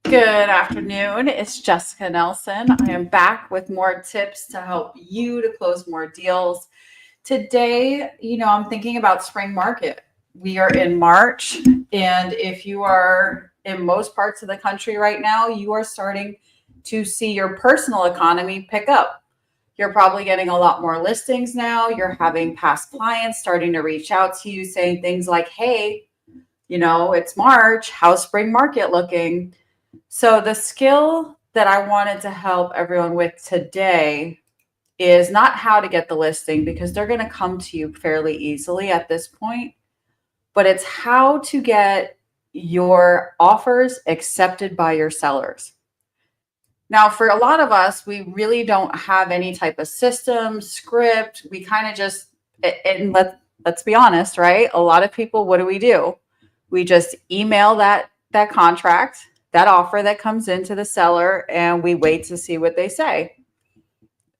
Good afternoon. It's Jessica Nelson. I am back with more tips to help you to close more deals. Today, I'm thinking about spring market. We are in March, and if you are in most parts of the country right now, you are starting to see your personal economy pick up. You're probably getting a lot more listings now. You're having past clients starting to reach out to you saying things like, hey, it's March. How's spring market looking? So, the skill that I wanted to help everyone with today is not how to get the listing because they're going to come to you fairly easily at this point, but it's how to get your offers accepted by your sellers. Now, for a lot of us, we really don't have any type of system, script. We kind of just, and let's be honest, right? A lot of people, what do? We just email that contract, that offer that comes into the seller, and we wait to see what they say.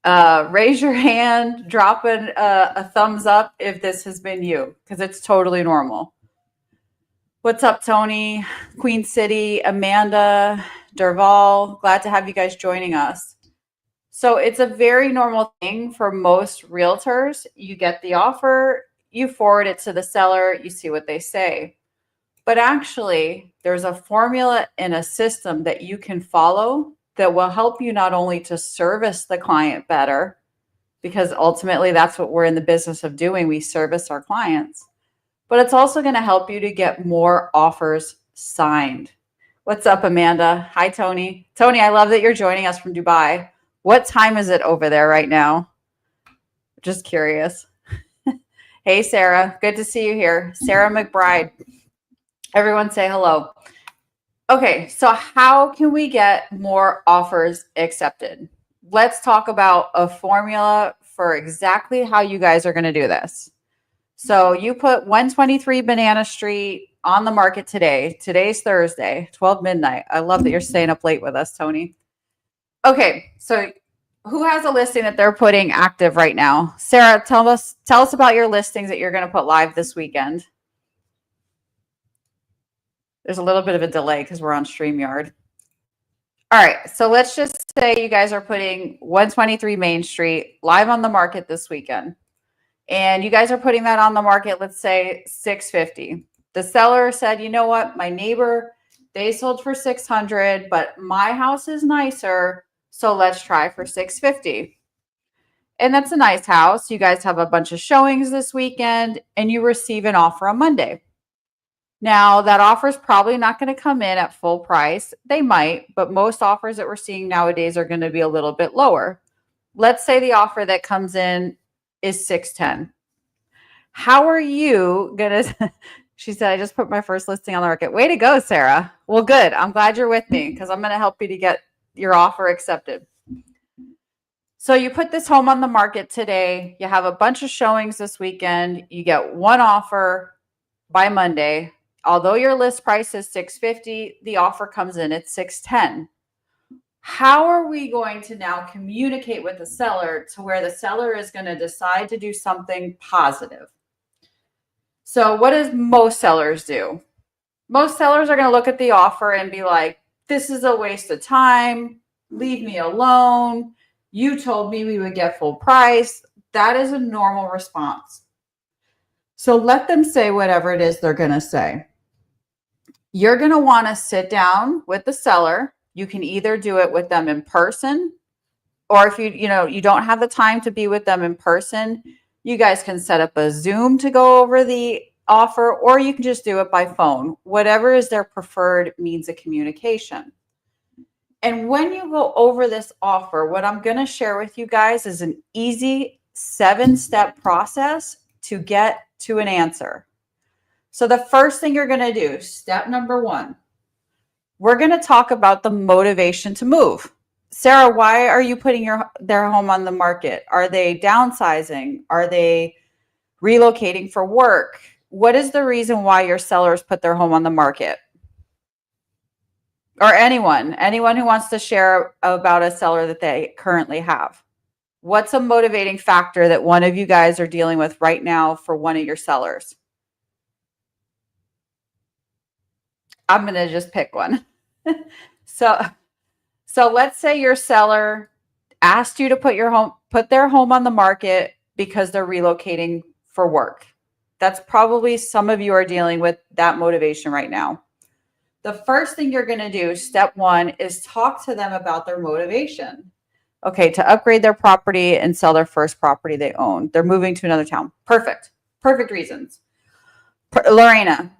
Raise your hand, drop a thumbs up if this has been you, because it's totally normal. What's up, Tony, Queen City, Amanda, Derval? Glad to have you guys joining us. So it's a very normal thing for most realtors. You get the offer, you forward it to the seller, you see what they say. But actually, there's a formula and a system that you can follow that will help you not only to service the client better, because ultimately that's what we're in the business of doing. We service our clients, but it's also going to help you to get more offers signed. What's up, Amanda? Hi, Tony. Tony, I love that you're joining us from Dubai. What time is it over there right now? Just curious. Hey, Sarah. Good to see you here. Sarah McBride. Everyone say hello. Okay, so how can we get more offers accepted? Let's talk about a formula for exactly how you guys are going to do this. So you put 123 Banana Street on the market today. Today's Thursday, 12 midnight. I love that you're staying up late with us, Tony. Okay, so who has a listing that they're putting active right now? Sarah, tell us about your listings that you're going to put live this weekend. There's a little bit of a delay because we're on StreamYard. All right, so let's just say you guys are putting 123 Main Street live on the market this weekend. And you guys are putting that on the market, let's say 650. The seller said, you know what, my neighbor, they sold for 600, but my house is nicer, so let's try for 650. And that's a nice house. You guys have a bunch of showings this weekend, and you receive an offer on Monday. Now, that offer is probably not going to come in at full price. They might, but most offers that we're seeing nowadays are going to be a little bit lower. Let's say the offer that comes in is 610. How are you going to? She said, I just put my first listing on the market. Way to go, Sarah. Well, good. I'm glad you're with me because I'm going to help you to get your offer accepted. So you put this home on the market today. You have a bunch of showings this weekend. You get one offer by Monday. Although your list price is 650, the offer comes in at 610. How are we going to now communicate with the seller to where the seller is going to decide to do something positive? So what does most sellers do? Most sellers are going to look at the offer and be like, this is a waste of time. Leave me alone. You told me we would get full price. That is a normal response. So let them say whatever it is they're going to say. You're going to want to sit down with the seller. You can either do it with them in person, or if you don't have the time to be with them in person, you guys can set up a Zoom to go over the offer, or you can just do it by phone, whatever is their preferred means of communication. And when you go over this offer, what I'm going to share with you guys is an easy 7-step process to get to an answer. So the first thing you're going to do, step number 1, we're going to talk about the motivation to move. Sarah, why are you putting their home on the market? Are they downsizing? Are they relocating for work? What is the reason why your sellers put their home on the market? Or anyone who wants to share about a seller that they currently have. What's a motivating factor that one of you guys are dealing with right now for one of your sellers? I'm going to just pick one. So let's say your seller asked you to put their home on the market because they're relocating for work. That's probably some of you are dealing with that motivation right now. The first thing you're going to do, step one, is talk to them about their motivation. Okay, to upgrade their property and sell their first property they own. They're moving to another town. Perfect. Perfect reasons. Lorena.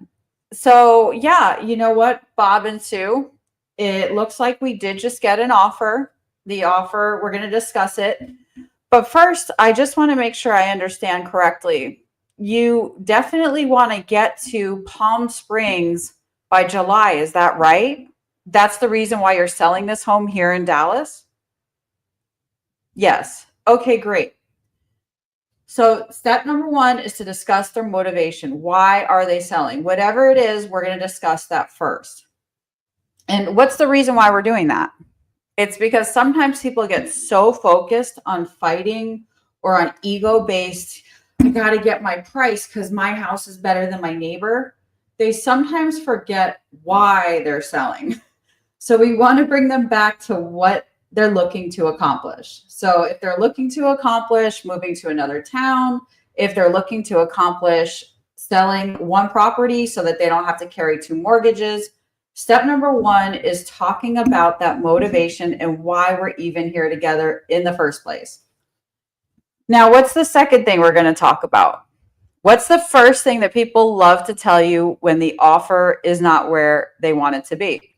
So, yeah, you know what, Bob and Sue, it looks like we did just get an offer. The offer, we're going to discuss it. But first, I just want to make sure I understand correctly. You definitely want to get to Palm Springs by July. Is that right? That's the reason why you're selling this home here in Dallas? Yes. Okay, great. So step number one is to discuss their motivation. Why are they selling? Whatever it is, we're going to discuss that first. And what's the reason why we're doing that? It's because sometimes people get so focused on fighting or on ego-based, I got to get my price because my house is better than my neighbor. They sometimes forget why they're selling. So we want to bring them back to what they're looking to accomplish. So if they're looking to accomplish moving to another town, if they're looking to accomplish selling one property so that they don't have to carry two mortgages, step number one is talking about that motivation and why we're even here together in the first place. Now, what's the second thing we're going to talk about? What's the first thing that people love to tell you when the offer is not where they want it to be?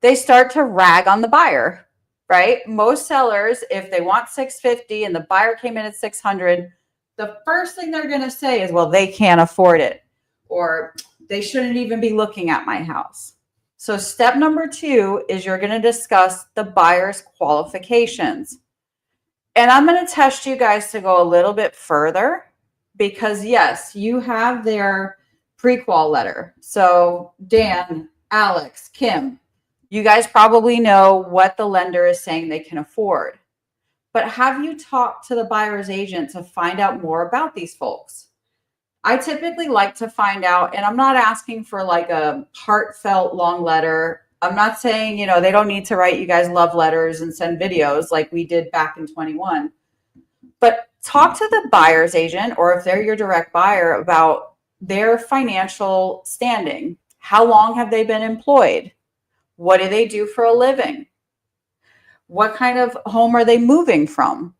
They start to rag on the buyer, right? Most sellers, if they want $650 and the buyer came in at $600, the first thing they're going to say is, well, they can't afford it, or they shouldn't even be looking at my house. So step number two is you're going to discuss the buyer's qualifications. And I'm going to test you guys to go a little bit further because, yes, you have their pre-qual letter. So Dan, Alex, Kim, you guys probably know what the lender is saying they can afford. But have you talked to the buyer's agent to find out more about these folks? I typically like to find out, and I'm not asking for like a heartfelt long letter. I'm not saying, they don't need to write you guys love letters and send videos like we did back in 21. But talk to the buyer's agent, or if they're your direct buyer, about their financial standing. How long have they been employed? What do they do for a living? What kind of home are they moving from?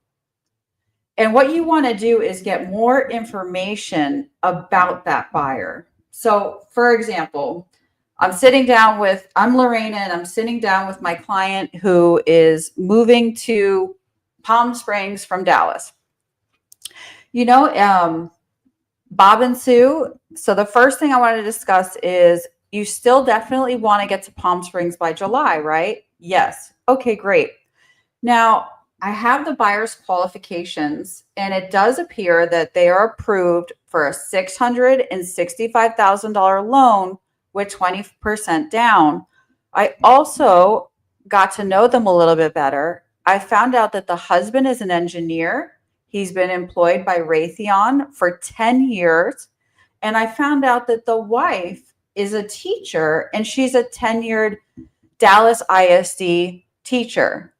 And what you want to do is get more information about that buyer. So, for example, I'm Lorena, and I'm sitting down with my client who is moving to Palm Springs from Dallas. Bob and Sue. So the first thing I want to discuss is you still definitely want to get to Palm Springs by July, right? Yes. Okay, great. Now, I have the buyer's qualifications, and it does appear that they are approved for a $665,000 loan with 20% down. I also got to know them a little bit better. I found out that the husband is an engineer. He's been employed by Raytheon for 10 years. And I found out that the wife is a teacher, and she's a tenured Dallas ISD teacher.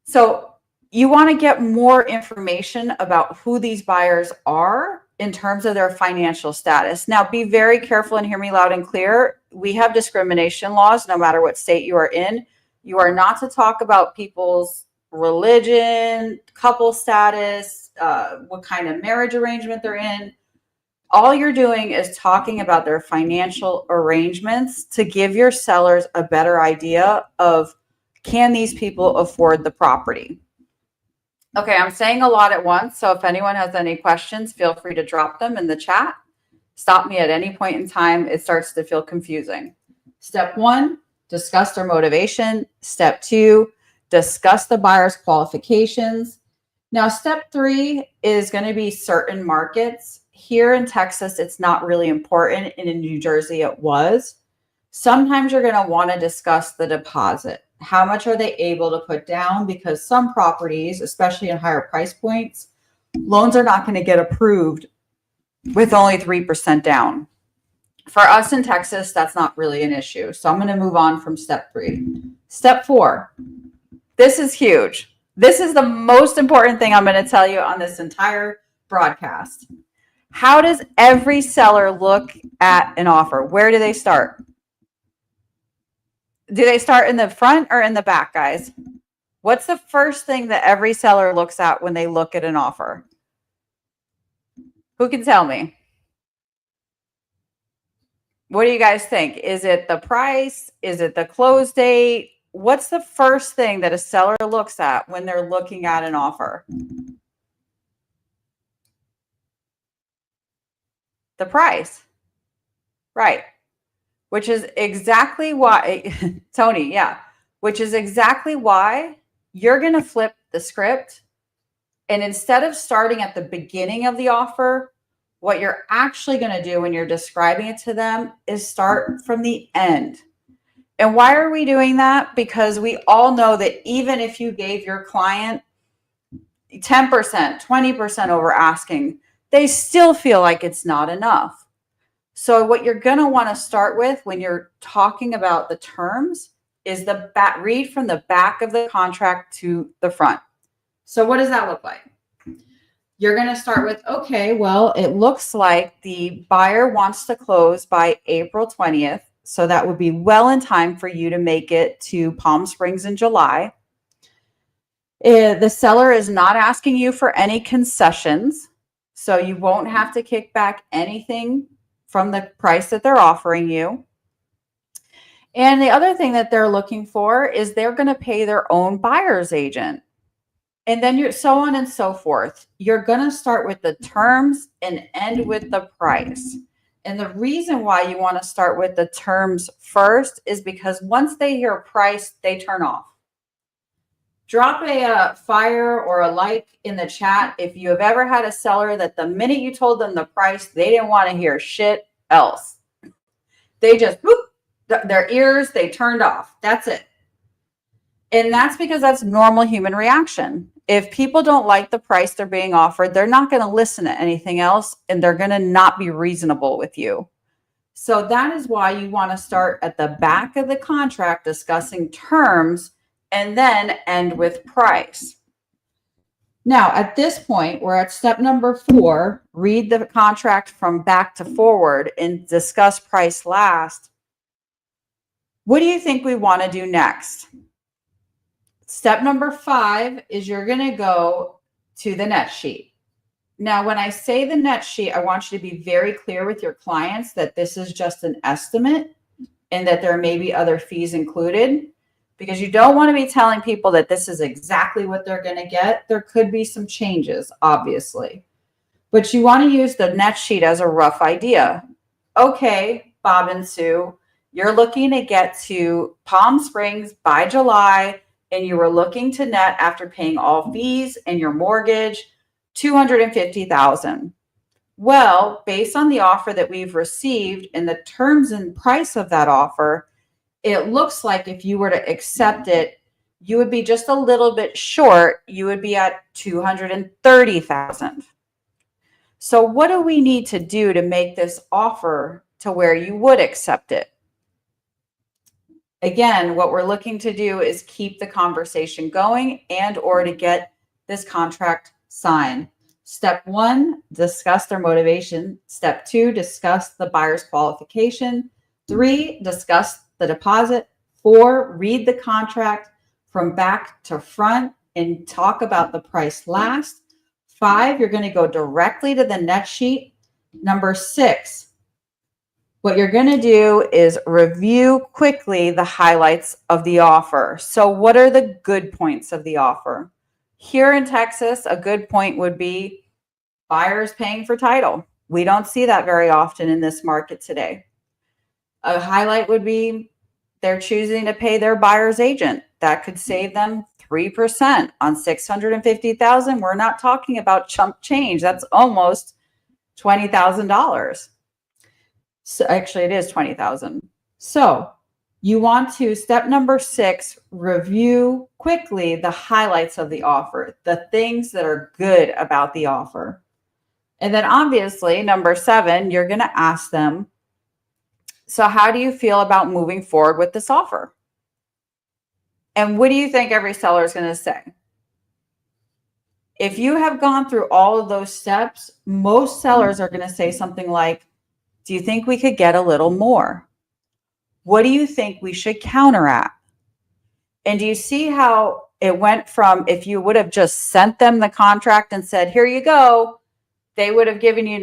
So you want to get more information about who these buyers are in terms of their financial status. Now, be very careful and hear me loud and clear. We have discrimination laws no matter what state you are in. You are not to talk about people's religion, couple status, what kind of marriage arrangement they're in. All you're doing is talking about their financial arrangements to give your sellers a better idea of, can these people afford the property? Okay, I'm saying a lot at once, so if anyone has any questions, feel free to drop them in the chat. Stop me at any point in time. It starts to feel confusing. Step one, discuss their motivation. Step two, discuss the buyer's qualifications. Now, step three is going to be certain markets. Here in Texas, it's not really important, and in New Jersey, it was. Sometimes you're going to want to discuss the deposit. How much are they able to put down? Because some properties, especially in higher price points, loans are not going to get approved with only 3% down. For us in Texas, that's not really an issue. So I'm going to move on from step 3. Step 4. This is huge. This is the most important thing I'm going to tell you on this entire broadcast. How does every seller look at an offer? Where do they start? Do they start in the front or in the back, guys? What's the first thing that every seller looks at when they look at an offer? Who can tell me? What do you guys think? Is it the price? Is it the close date? What's the first thing that a seller looks at when they're looking at an offer? The price. Right. Which is exactly why, Tony, yeah, which is exactly why you're going to flip the script. And instead of starting at the beginning of the offer, what you're actually going to do when you're describing it to them is start from the end. And why are we doing that? Because we all know that even if you gave your client 10%, 20% over asking, they still feel like it's not enough. So what you're going to want to start with when you're talking about the terms is read from the back of the contract to the front. So what does that look like? You're going to start with, okay, well, it looks like the buyer wants to close by April 20th. So that would be well in time for you to make it to Palm Springs in July. The seller is not asking you for any concessions. So you won't have to kick back anything from the price that they're offering you. And the other thing that they're looking for is they're going to pay their own buyer's agent. And then you're so on and so forth. You're going to start with the terms and end with the price. And the reason why you want to start with the terms first is because once they hear price, they turn off. Drop a fire or a like in the chat if you have ever had a seller that the minute you told them the price, they didn't want to hear shit else. They just, whoop, their ears, they turned off. That's it. And that's because that's normal human reaction. If people don't like the price they're being offered, they're not going to listen to anything else, and they're going to not be reasonable with you. So that is why you want to start at the back of the contract discussing terms and then end with price. Now, at this point, we're at step number 4, read the contract from back to forward and discuss price last. What do you think we want to do next? Step number 5 is you're going to go to the net sheet. Now, when I say the net sheet, I want you to be very clear with your clients that this is just an estimate and that there may be other fees included, because you don't want to be telling people that this is exactly what they're going to get. There could be some changes, obviously, but you want to use the net sheet as a rough idea. Okay, Bob and Sue, you're looking to get to Palm Springs by July, and you were looking to net after paying all fees and your mortgage, $250,000. Well, based on the offer that we've received and the terms and price of that offer, it looks like if you were to accept it, you would be just a little bit short. You would be at $230,000. So what do we need to do to make this offer to where you would accept it? Again, what we're looking to do is keep the conversation going and or to get this contract signed. Step 1, discuss their motivation. Step 2, discuss the buyer's qualification. 3, discuss the deposit. 4, read the contract from back to front and talk about the price last. 5, you're going to go directly to the net sheet. Number 6, what you're going to do is review quickly the highlights of the offer. So what are the good points of the offer? Here in Texas, a good point would be buyers paying for title. We don't see that very often in this market today. A highlight would be they're choosing to pay their buyer's agent. That could save them 3% on $650,000. We're not talking about chump change. That's almost $20,000. So actually it is 20,000. So you want to, step number 6, review quickly the highlights of the offer, the things that are good about the offer. And then obviously number 7, you're going to ask them, So how do you feel about moving forward with this offer? And what do you think every seller is going to say? If you have gone through all of those steps, most sellers are going to say something like, do you think we could get a little more? What do you think we should counter at? And do you see how it went from, if you would have just sent them the contract and said, here you go, they would have given you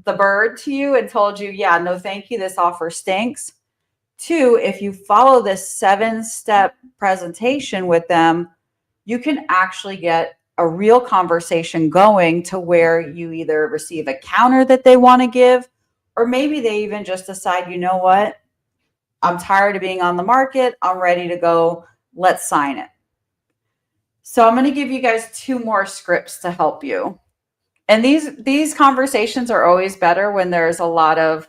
the bird to you and told you, yeah, no, thank you, this offer stinks. To, if you follow this 7-step presentation with them, you can actually get a real conversation going to where you either receive a counter that they want to give, or maybe they even just decide, you know what, I'm tired of being on the market, I'm ready to go, let's sign it. So I'm going to give you guys 2 more scripts to help you. And these conversations are always better when there's a lot of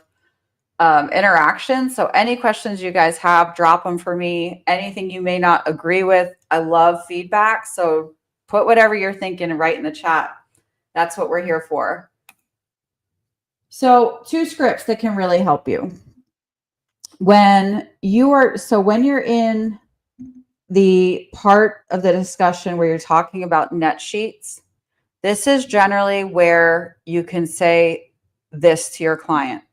interaction. So any questions you guys have, drop them for me. Anything you may not agree with, I love feedback. So put whatever you're thinking and write in the chat. That's what we're here for. So 2 scripts that can really help you. When you're in the part of the discussion where you're talking about net sheets, this is generally where you can say this to your client.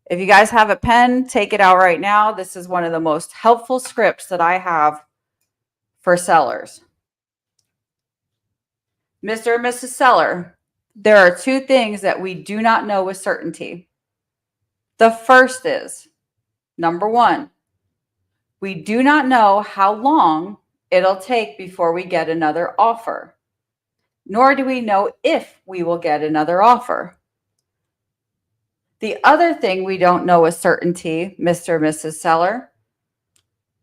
If you guys have a pen, take it out right now. This is one of the most helpful scripts that I have for sellers. Mr. and Mrs. Seller, there are 2 things that we do not know with certainty. The first is, number 1, we do not know how long it'll take before we get another offer, nor do we know if we will get another offer. The other thing we don't know with certainty, Mr. and Mrs. Seller,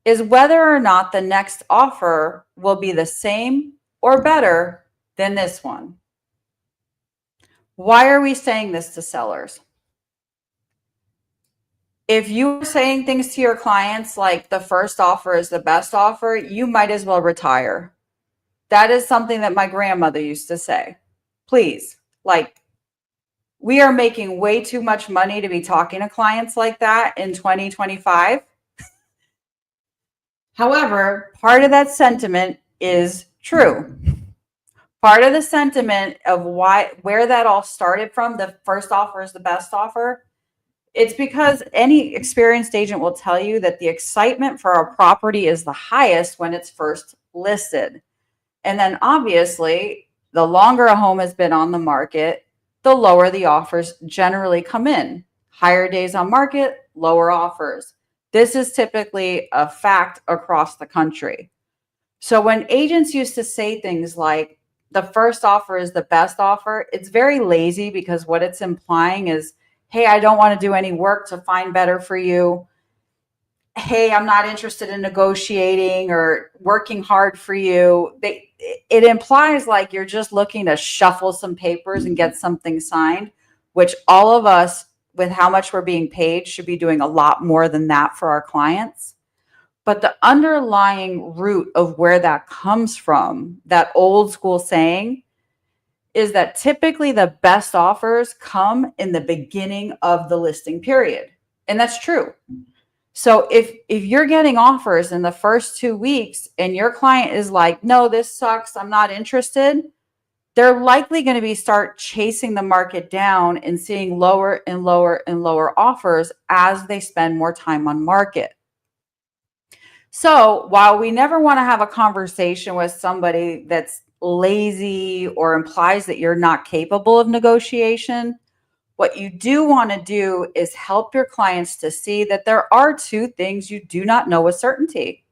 is whether or not the next offer will be the same or better than this one. Why are we saying this to sellers? If you're saying things to your clients like the first offer is the best offer, you might as well retire. That is something that my grandmother used to say. Please, we are making way too much money to be talking to clients like that in 2025. However, part of that sentiment is true. Part of the sentiment of where that all started from, the first offer is the best offer, it's because any experienced agent will tell you that the excitement for a property is the highest when it's first listed. And then obviously, the longer a home has been on the market, the lower the offers generally come in. Higher days on market, lower offers. This is typically a fact across the country. So when agents used to say things like, the first offer is the best offer, it's very lazy because what it's implying is, hey, I don't want to do any work to find better for you. Hey, I'm not interested in negotiating or working hard for you. It implies like you're just looking to shuffle some papers and get something signed, which all of us, with how much we're being paid, should be doing a lot more than that for our clients. But the underlying root of where that comes from, that old school saying, is that typically the best offers come in the beginning of the listing period. And that's true. So if you're getting offers in the first 2 weeks and your client is like, no, this sucks, I'm not interested, they're likely going to start chasing the market down and seeing lower and lower and lower offers as they spend more time on market. So while we never want to have a conversation with somebody that's lazy or implies that you're not capable of negotiation, what you do want to do is help your clients to see that there are 2 things you do not know with certainty.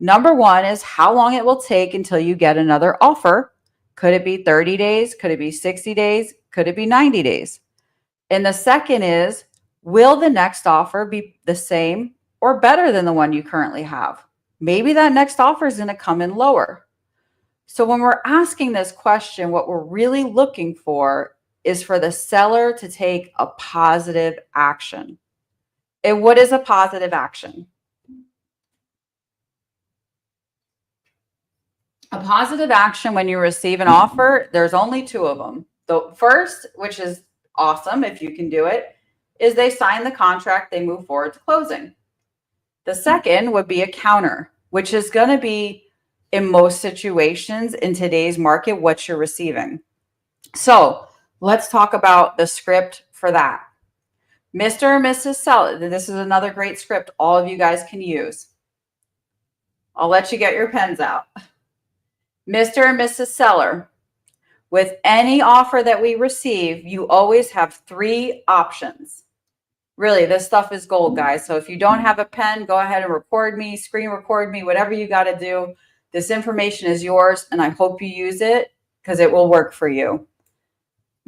Number 1 is how long it will take until you get another offer. Could it be 30 days? Could it be 60 days? Could it be 90 days? And the second is, will the next offer be the same or better than the one you currently have? Maybe that next offer is going to come in lower. So when we're asking this question, what we're really looking for is for the seller to take a positive action. And what is a positive action? A positive action when you receive an offer, there's only 2 of them. The first, which is awesome if you can do it, is they sign the contract, they move forward to closing. The second would be a counter, which is going to be, in most situations in today's market, what you're receiving. So let's talk about the script for that. Mr. or Mrs. Seller, this is another great script all of you guys can use. I'll let you get your pens out. Mr. or Mrs. Seller, with any offer that we receive, you always have 3 options. Really, this stuff is gold, guys. So if you don't have a pen, go ahead and record me, screen record me, whatever you got to do. This information is yours, and I hope you use it because it will work for you.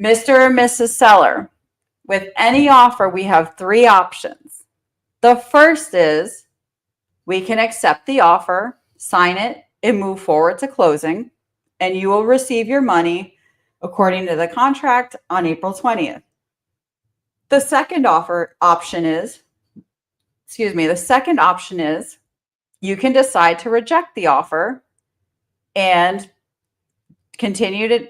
Mr. or Mrs. Seller, with any offer, we have 3 options. The first is we can accept the offer, sign it, and move forward to closing, and you will receive your money according to the contract on April 20th. The second option is you can decide to reject the offer and continue to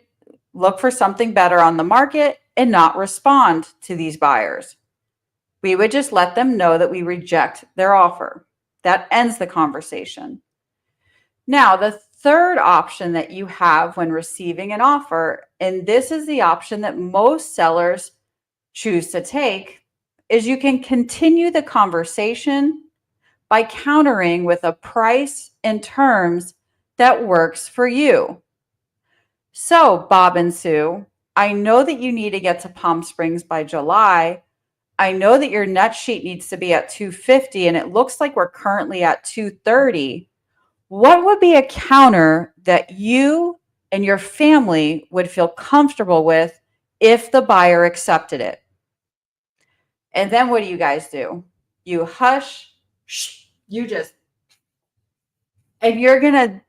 look for something better on the market and not respond to these buyers. We would just let them know that we reject their offer. That ends the conversation. Now, the third option that you have when receiving an offer, and this is the option that most sellers choose to take, is you can continue the conversation by countering with a price and terms that works for you. So, Bob and Sue, I know that you need to get to Palm Springs by July. I know that your net sheet needs to be at 250, and it looks like we're currently at 230. What would be a counter that you and your family would feel comfortable with if the buyer accepted it? And then what do you guys do? You hush, and you're going to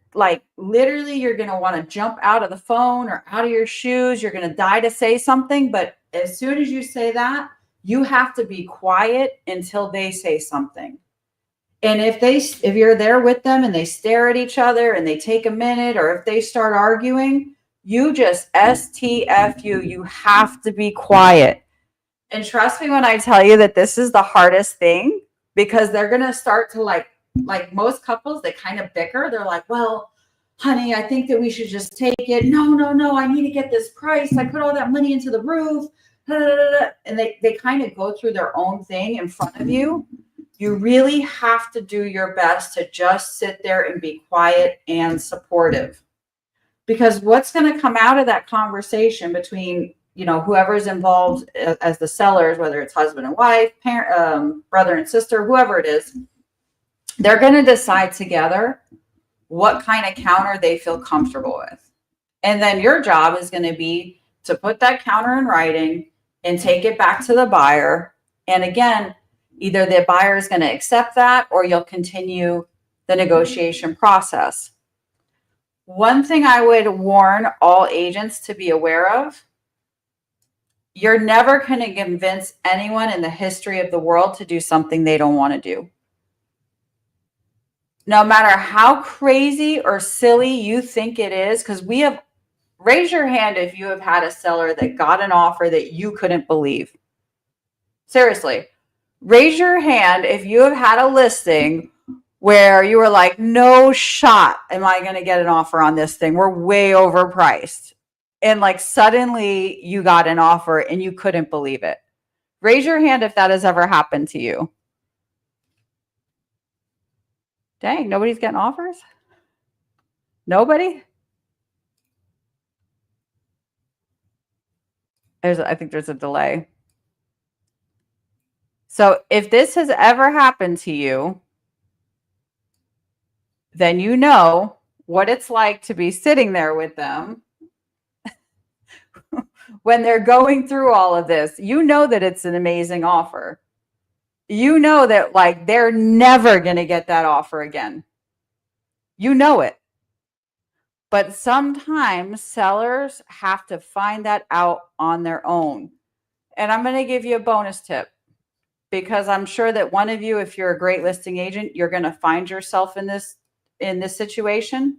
literally, you're going to want to jump out of the phone or out of your shoes. You're going to die to say something. But as soon as you say that, you have to be quiet until they say something. And if you're there with them and they stare at each other and they take a minute, or if they start arguing, you just STFU. You have to be quiet. And trust me when I tell you that this is the hardest thing, because they're going to start to like most couples, they kind of bicker. They're like, well, honey, I think that we should just take it. No, I need to get this price. I put all that money into the roof. And they kind of go through their own thing in front of you. You really have to do your best to just sit there and be quiet and supportive. Because what's going to come out of that conversation between whoever's involved as the sellers, whether it's husband and wife, parent, brother and sister, whoever it is, they're going to decide together what kind of counter they feel comfortable with. And then your job is going to be to put that counter in writing and take it back to the buyer. And again, either the buyer is going to accept that, or you'll continue the negotiation process. One thing I would warn all agents to be aware of: you're never going to convince anyone in the history of the world to do something they don't want to do. No matter how crazy or silly you think it is, because raise your hand if you have had a seller that got an offer that you couldn't believe. Seriously, raise your hand if you have had a listing where you were like, no shot am I going to get an offer on this thing. We're way overpriced. And suddenly you got an offer and you couldn't believe it. Raise your hand if that has ever happened to you. Dang, nobody's getting offers? Nobody? I think there's a delay. So if this has ever happened to you, then you know what it's like to be sitting there with them when they're going through all of this. You know that it's an amazing offer. You know that they're never going to get that offer again. You know it. But sometimes sellers have to find that out on their own. And I'm going to give you a bonus tip, because I'm sure that one of you, if you're a great listing agent, you're going to find yourself in this situation.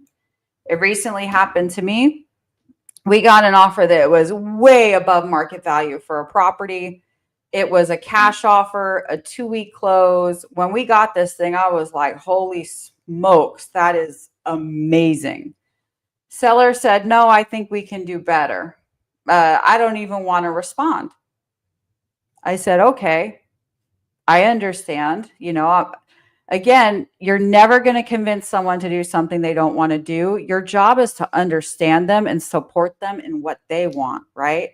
It recently happened to me. We got an offer that was way above market value for a property. It was a cash offer, a 2-week close. When we got this thing, I was like, holy smokes, that is amazing. Seller said, no, I think we can do better. I don't even want to respond. I said, okay, I understand. Again, you're never going to convince someone to do something they don't want to do. Your job is to understand them and support them in what they want, right?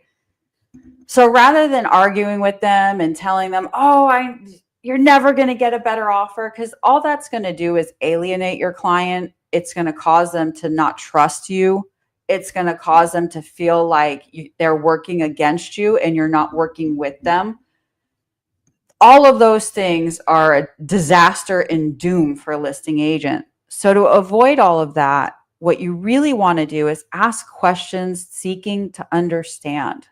So rather than arguing with them and telling them, you're never going to get a better offer, because all that's going to do is alienate your client. It's going to cause them to not trust you. It's going to cause them to feel like they're working against you and you're not working with them. All of those things are a disaster and doom for a listing agent. So to avoid all of that, what you really want to do is ask questions seeking to understand.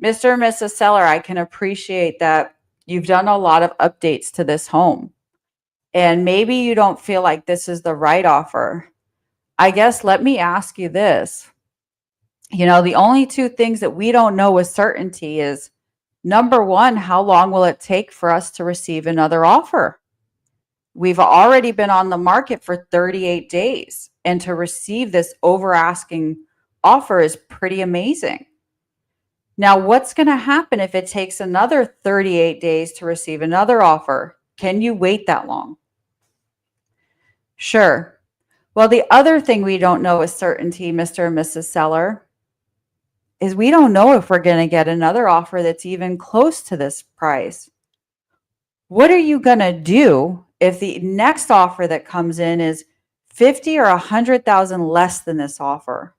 Mr. and Mrs. Seller, I can appreciate that you've done a lot of updates to this home, and maybe you don't feel like this is the right offer. I guess let me ask you this. The only two things that we don't know with certainty is, number one, how long will it take for us to receive another offer? We've already been on the market for 38 days, and to receive this over asking offer is pretty amazing. Now, what's going to happen if it takes another 38 days to receive another offer? Can you wait that long? Sure. Well, the other thing we don't know with certainty, Mr. and Mrs. Seller, is we don't know if we're going to get another offer that's even close to this price. What are you going to do if the next offer that comes in is 50 or 100,000 less than this offer?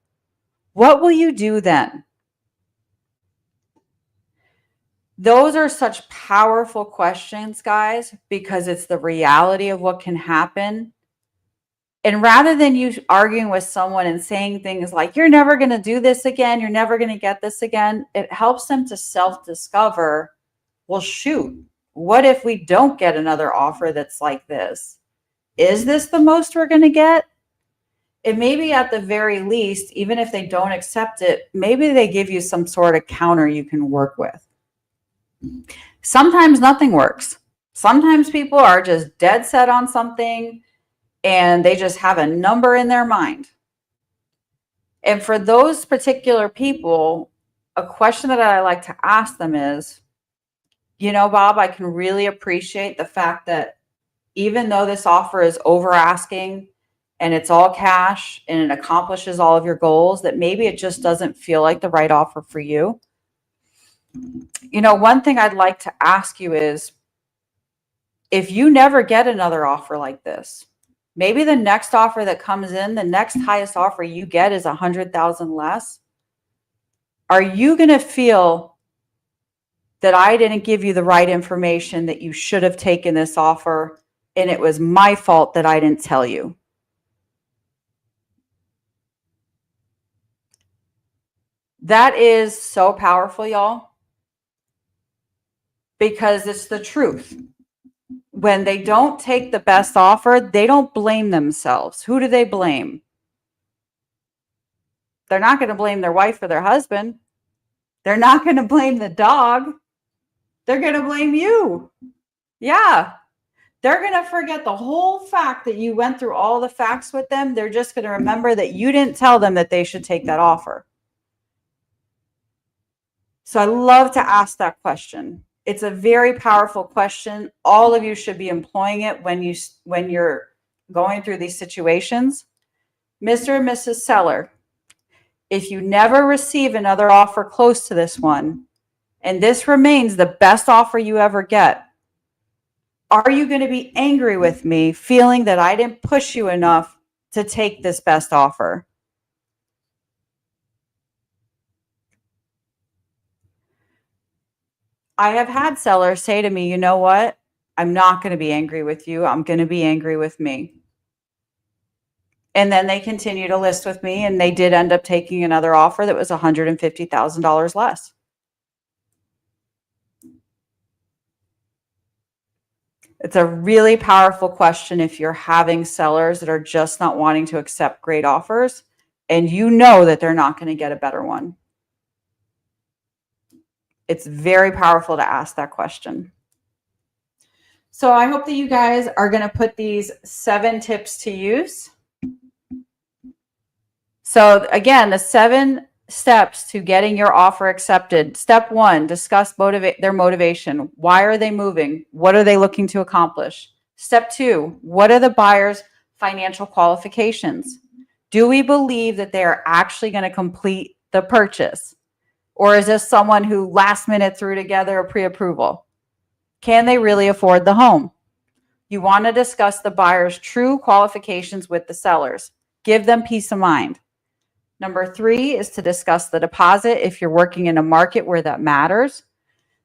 What will you do then? Those are such powerful questions, guys, because it's the reality of what can happen. And rather than you arguing with someone and saying things like, you're never going to do this again, you're never going to get this again, it helps them to self-discover, well, shoot, what if we don't get another offer that's like this? Is this the most we're going to get? And maybe at the very least, even if they don't accept it, maybe they give you some sort of counter you can work with. Sometimes nothing works. Sometimes people are just dead set on something and they just have a number in their mind. And for those particular people, a question that I like to ask them is, Bob, I can really appreciate the fact that even though this offer is over asking and it's all cash and it accomplishes all of your goals, that maybe it just doesn't feel like the right offer for you. One thing I'd like to ask you is, if you never get another offer like this, maybe the next offer that comes in, the next highest offer you get is 100,000 less. Are you going to feel that I didn't give you the right information, that you should have taken this offer, and it was my fault that I didn't tell you? That is so powerful, y'all, because it's the truth. When they don't take the best offer, they don't blame themselves. Who do they blame? They're not going to blame their wife or their husband. They're not going to blame the dog. They're going to blame you. Yeah. They're going to forget the whole fact that you went through all the facts with them. They're just going to remember that you didn't tell them that they should take that offer. So I love to ask that question. It's a very powerful question. All of you should be employing it when you're going through these situations. Mr. and Mrs. Seller, if you never receive another offer close to this one, and this remains the best offer you ever get, are you going to be angry with me, feeling that I didn't push you enough to take this best offer? I have had sellers say to me, you know what? I'm not going to be angry with you. I'm going to be angry with me. And then they continue to list with me, and they did end up taking another offer that was $150,000 less. It's a really powerful question if you're having sellers that are just not wanting to accept great offers, and you know that they're not going to get a better one. It's very powerful to ask that question. So I hope that you guys are going to put these 7 tips to use. So again, the 7 steps to getting your offer accepted. Step 1, discuss their motivation. Why are they moving? What are they looking to accomplish? Step 2, what are the buyer's financial qualifications? Do we believe that they are actually going to complete the purchase? Or is this someone who last minute threw together a pre-approval? Can they really afford the home? You want to discuss the buyer's true qualifications with the sellers. Give them peace of mind. Number 3 is to discuss the deposit if you're working in a market where that matters.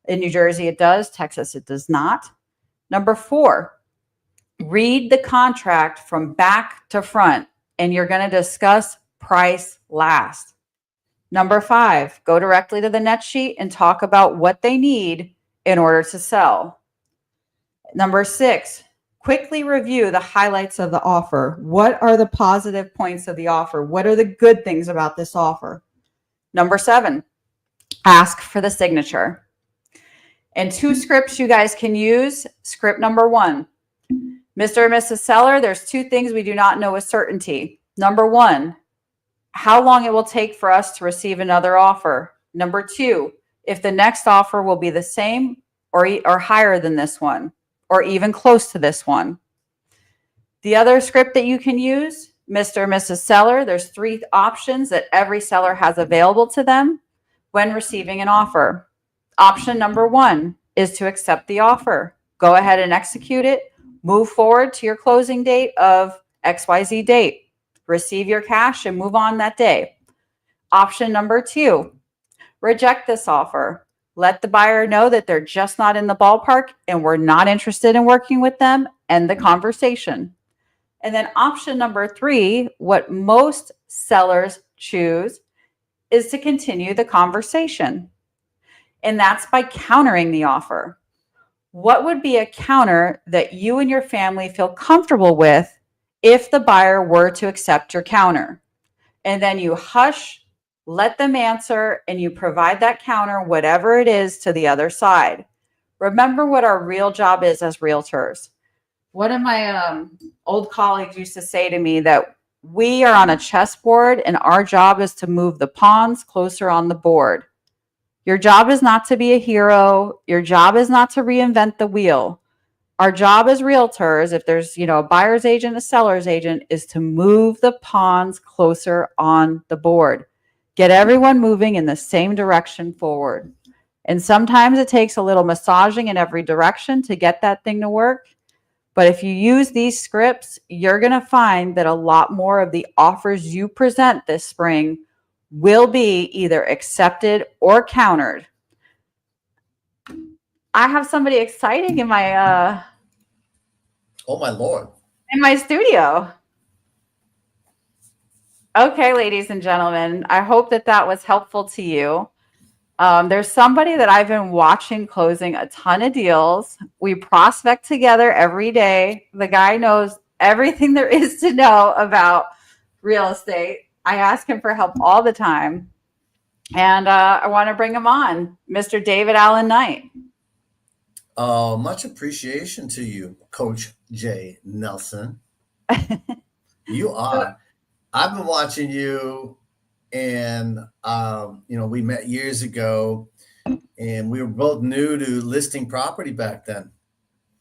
In New Jersey, it does. Texas, it does not. Number 4, read the contract from back to front, and you're going to discuss price last. Number 5, go directly to the net sheet and talk about what they need in order to sell. Number 6, quickly review the highlights of the offer. What are the positive points of the offer? What are the good things about this offer? Number 7, ask for the signature. And 2 scripts you guys can use. Script number 1, Mr. and Mrs. Seller, there's 2 things we do not know with certainty. Number 1, how long it will take for us to receive another offer. Number 2, if the next offer will be the same or higher than this one, or even close to this one. The other script that you can use, Mr. and Mrs. Seller, there's 3 options that every seller has available to them when receiving an offer. Option number 1 is to accept the offer. Go ahead and execute it. Move forward to your closing date of XYZ date. Receive your cash and move on that day. Option number 2, reject this offer. Let the buyer know that they're just not in the ballpark and we're not interested in working with them, end the conversation. And then option number 3, what most sellers choose is to continue the conversation. And that's by countering the offer. What would be a counter that you and your family feel comfortable with if the buyer were to accept your counter? And then you hush, let them answer, and you provide that counter, whatever it is, to the other side. Remember what our real job is as realtors. One of my old colleagues used to say to me that we are on a chessboard and our job is to move the pawns closer on the board. Your job is not to be a hero. Your job is not to reinvent the wheel. Our job as realtors, if there's, a buyer's agent, a seller's agent, is to move the pawns closer on the board. Get everyone moving in the same direction forward. And sometimes it takes a little massaging in every direction to get that thing to work. But if you use these scripts, you're going to find that a lot more of the offers you present this spring will be either accepted or countered. I have somebody exciting in my oh my Lord, in my studio. Okay, ladies and gentlemen, I hope that was helpful to you. There's somebody that I've been watching closing a ton of deals. We prospect together every day. The guy knows everything there is to know about real estate. I ask him for help all the time. And I want to bring him on, Mr. David Allen Knight. Much appreciation to you, Coach Jay Nelson. You are. I've been watching you, and we met years ago, and we were both new to listing property back then.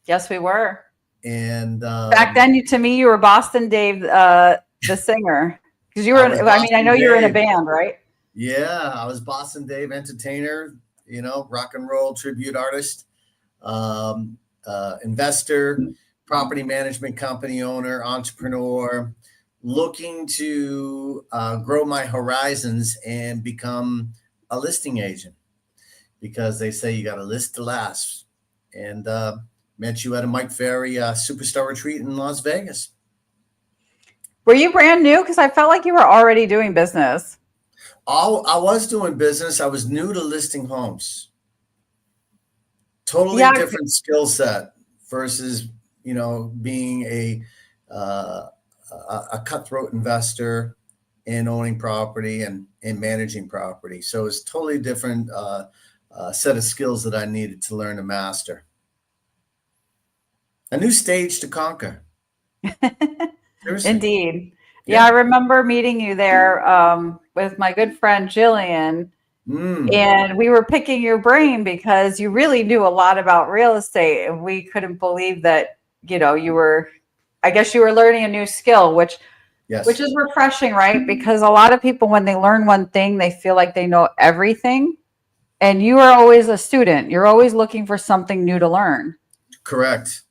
Yes, we were. And back then, to me, you were Boston Dave, the singer, because you were. I know you were in a band, right? Yeah, I was Boston Dave, entertainer, rock and roll tribute artist, investor, property management company owner, entrepreneur, looking to grow my horizons and become a listing agent, because they say you got to list to last. And met you at a Mike Ferry Superstar Retreat in Las Vegas. Were you brand new? Because I felt like you were already doing business. I was doing business. I was new to listing homes. Totally different skill set versus, being a cutthroat investor and owning property and managing property. So it's totally different set of skills that I needed to learn to master. A new stage to conquer. Seriously. Indeed. Yeah, I Yeah. remember meeting you there with my good friend Jillian, Mm. and we were picking your brain because you really knew a lot about real estate, and we couldn't believe that, you were, I guess you were learning a new skill, which Yes. is refreshing, right? Because a lot of people, when they learn one thing, they feel like they know everything. And you are always a student. You're always looking for something new to learn. Correct.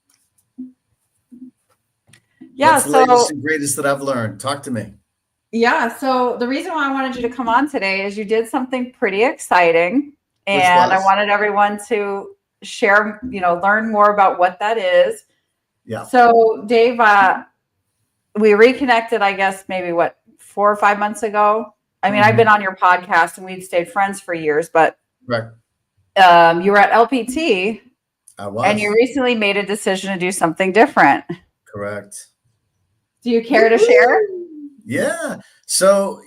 Yeah. What's the latest So, and greatest that I've learned? Talk to me. yeah. So, the reason why I wanted you to come on today is you did something pretty exciting. Which And I was? wanted everyone to share, learn more about what that is. Yeah. So, Dave, we reconnected, I guess, maybe 4 or 5 months ago. I mean, I've been on your podcast and we've stayed friends for years, but Correct. you were at LPT I and you was. recently made a decision to do something different. Correct. Do you care to share? Yeah. So,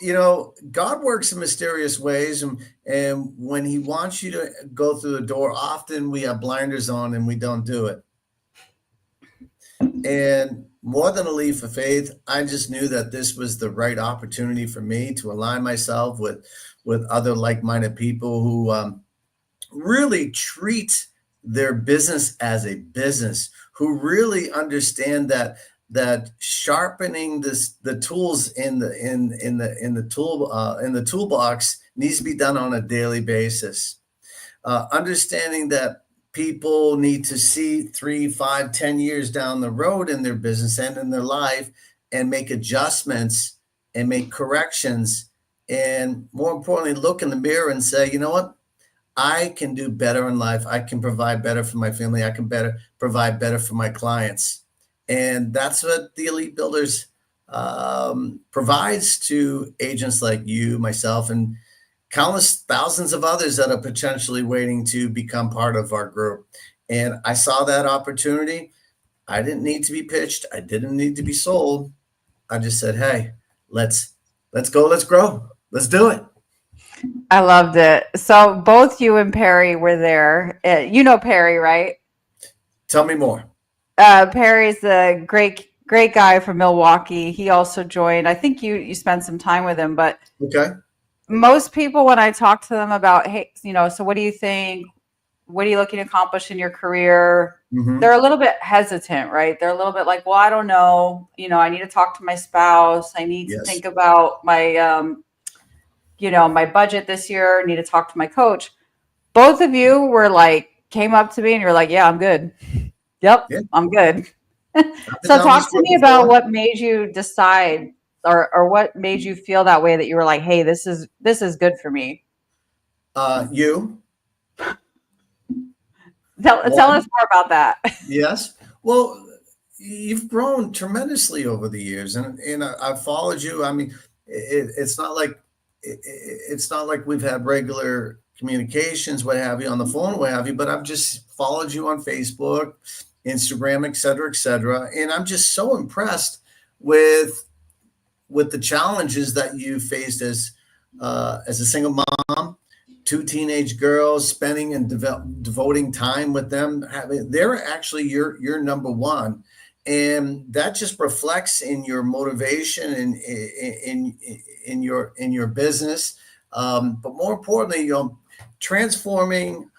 God works in mysterious ways. And when he wants you to go through the door, often we have blinders on and we don't do it. And more than a leap of faith, I just knew that this was the right opportunity for me to align myself with other like-minded people who really treat their business as a business, who really understand that sharpening the tools in the toolbox needs to be done on a daily basis. Understanding that people need to see 3, 5, 10 years down the road in their business and in their life and make adjustments and make corrections. And more importantly, look in the mirror and say, you know what? I can do better in life. I can provide better for my family. I can provide better for my clients. And that's what the Elite Builders provides to agents like you, myself, and countless thousands of others that are potentially waiting to become part of our group. And I saw that opportunity. I didn't need to be pitched. I didn't need to be sold. I just said, hey, let's go, let's grow. Let's do it. I loved it. So both you and Perry were there. You know Perry, right? Tell me more. Perry's a great guy from Milwaukee. He also joined. I think you spent some time with him, but Okay. most people, when I talk to them about, hey, so what do you think? What are you looking to accomplish in your career? Mm-hmm. They're a little bit hesitant, right? They're a little bit like, well, I don't know. I need to talk to my spouse. I need to Yes. think about my budget this year. I need to talk to my coach. Both of you came up to me and you're like, yeah, I'm good. Yep, Yeah. I'm good. I've been So down this talk to road me about before. what made you decide or what made you feel that way, that you were like, hey, this is good for me. You. Tell us more about that. Yes. Well, you've grown tremendously over the years, and I've followed you. I mean, it's not like it's not like we've had regular communications, what have you, on the phone, what have you. But I've just followed you on Facebook, Instagram, et cetera, et cetera, and I'm just so impressed with the challenges that you faced as a single mom, two teenage girls, spending and devoting time with them. They're actually your number one, and that just reflects in your motivation and in your business. But more importantly, transforming.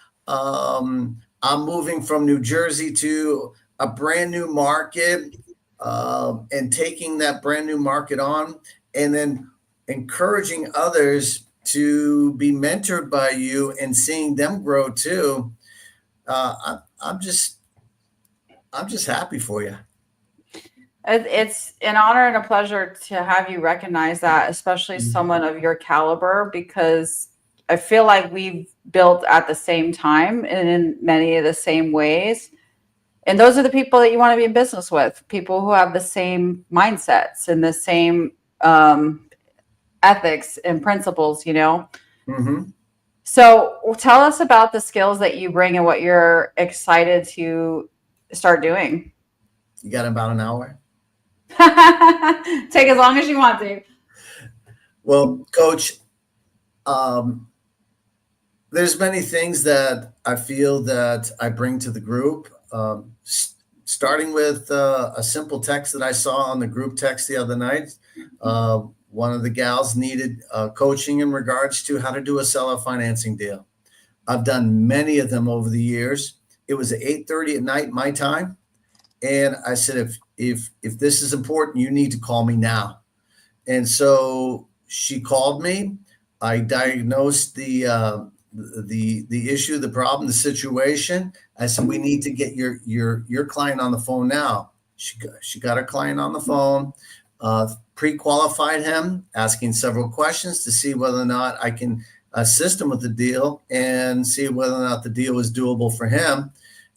I'm moving from New Jersey to a brand new market, and taking that brand new market on, and then encouraging others to be mentored by you and seeing them grow too. I'm just happy for you. It's an honor and a pleasure to have you recognize that, especially someone of your caliber, because I feel like we've built at the same time and in many of the same ways. And those are the people that you want to be in business with, people who have the same mindsets and the same ethics and principles, Mm-hmm. So tell us about the skills that you bring and what you're excited to start doing. You got about an hour? Take as long as you want to. Well, Coach, There's many things that I feel that I bring to the group. Starting with a simple text that I saw on the group text the other night. One of the gals needed coaching in regards to how to do a seller financing deal. I've done many of them over the years. It was at 8:30 at night, my time. And I said, if this is important, you need to call me now. And so she called me. I diagnosed the issue, the problem, the situation. I said, we need to get your client on the phone now. She got her client on the phone, pre-qualified him, asking several questions to see whether or not I can assist him with the deal and see whether or not the deal was doable for him,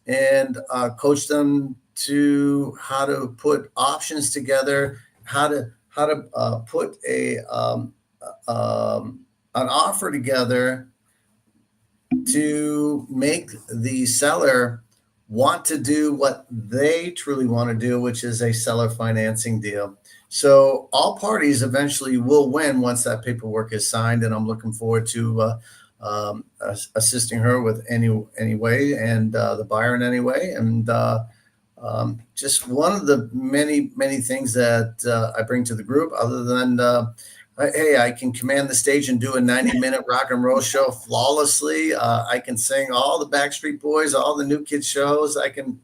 and coach them to how to put options together, how to put an offer together to make the seller want to do what they truly want to do, which is a seller financing deal. So all parties eventually will win once that paperwork is signed, and I'm looking forward to assisting her with any way, and the buyer in any way, and just one of the many things that I bring to the group, other than hey, I can command the stage and do a 90-minute rock and roll show flawlessly. I can sing all the Backstreet Boys, all the New Kids shows. I can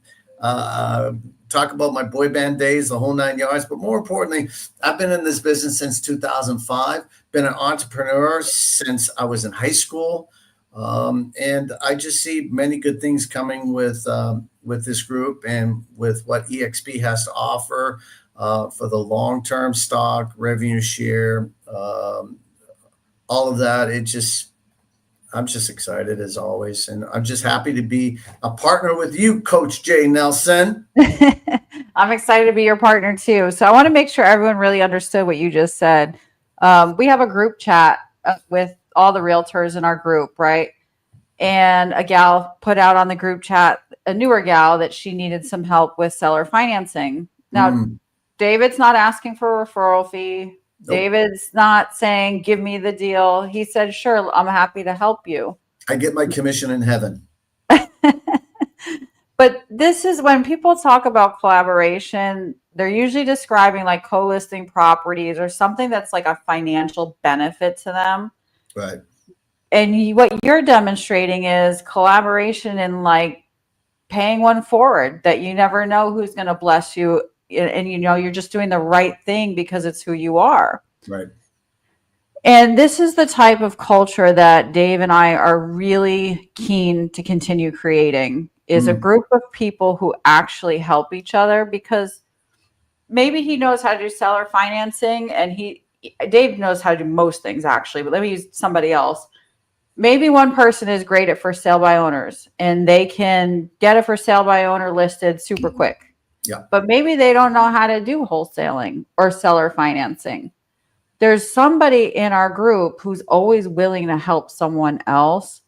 talk about my boy band days, the whole 9 yards. But more importantly, I've been in this business since 2005, been an entrepreneur since I was in high school. And I just see many good things coming with this group and with what EXP has to offer for the long-term stock, revenue share, all of that. I'm just excited as always. And I'm just happy to be a partner with you, Coach Jay Nelson. I'm excited to be your partner too. So I want to make sure everyone really understood what you just said. We have a group chat with all the realtors in our group, right? And a gal put out on the group chat, a newer gal, that she needed some help with seller financing. Now, David's not asking for a referral fee. Nope. David's not saying, give me the deal. He said, sure, I'm happy to help you. I get my commission in heaven. But this is when people talk about collaboration, they're usually describing like co-listing properties or something that's like a financial benefit to them. Right. And what you're demonstrating is collaboration in like paying one forward, that you never know who's going to bless you. And you're just doing the right thing because it's who you are. Right. And this is the type of culture that Dave and I are really keen to continue creating, is a group of people who actually help each other, because maybe he knows how to do seller financing and Dave knows how to do most things actually, but let me use somebody else. Maybe one person is great at for sale by owners and they can get a for sale by owner listed super quick. Yeah. But maybe they don't know how to do wholesaling or seller financing. There's somebody in our group who's always willing to help someone else.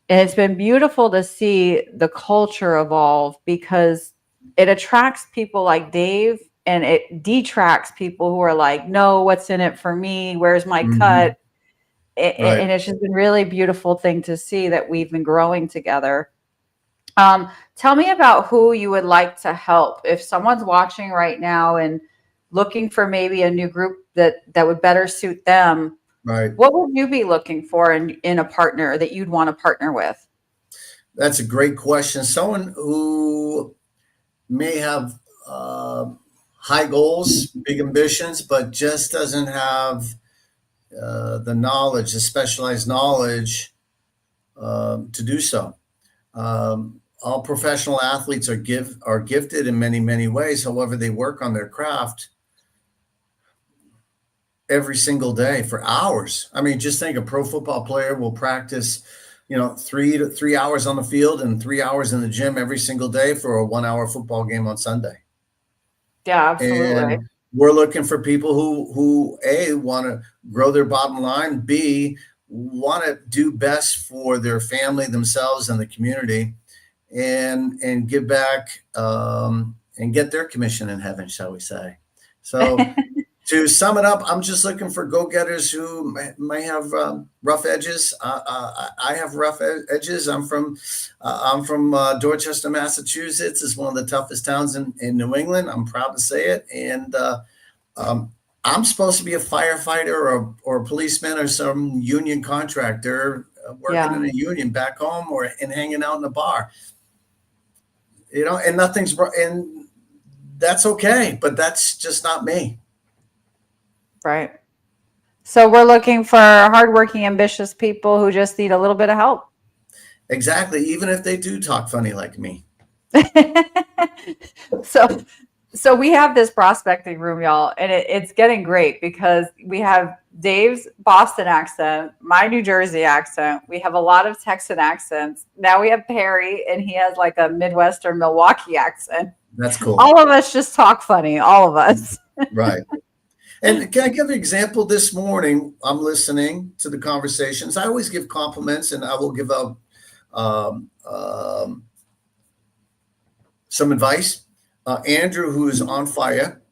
And it's been beautiful to see the culture evolve, because it attracts people like Dave and it detracts people who are like, no, what's in it for me? Where's my cut? Right. And it's just been really beautiful thing to see that we've been growing together. Tell me about who you would like to help. If someone's watching right now and looking for maybe a new group that would better suit them, right? What would you be looking for in a partner that you'd want to partner with? That's a great question. Someone who may have high goals, big ambitions, but just doesn't have the knowledge, the specialized knowledge to do so. All professional athletes are gifted in many ways. However, they work on their craft every single day for hours. I mean, just think a pro football player will practice, 3 hours on the field and 3 hours in the gym every single day for a 1 hour football game on Sunday. Yeah, absolutely. And we're looking for people who A, want to grow their bottom line, B, want to do best for their family, themselves, and the community, and give back and get their commission in heaven, shall we say. So To sum it up, I'm just looking for go-getters who may have rough edges. I have rough edges. I'm from Dorchester, Massachusetts. It's one of the toughest towns in New England. I'm proud to say it. And I'm supposed to be a firefighter or a policeman or some union contractor working in a union back home and hanging out in a bar. And and that's okay, but that's just not me. Right. So we're looking for hardworking, ambitious people who just need a little bit of help. Exactly. Even if they do talk funny like me. So we have this prospecting room, y'all, and it's getting great because we have Dave's Boston accent, my New Jersey accent. We have a lot of Texan accents. Now we have Perry, and he has like a Midwestern Milwaukee accent. That's cool. All of us just talk funny, all of us. Right. And can I give an example? This morning, I'm listening to the conversations. I always give compliments, and I will give out some advice. Andrew, who is on fire,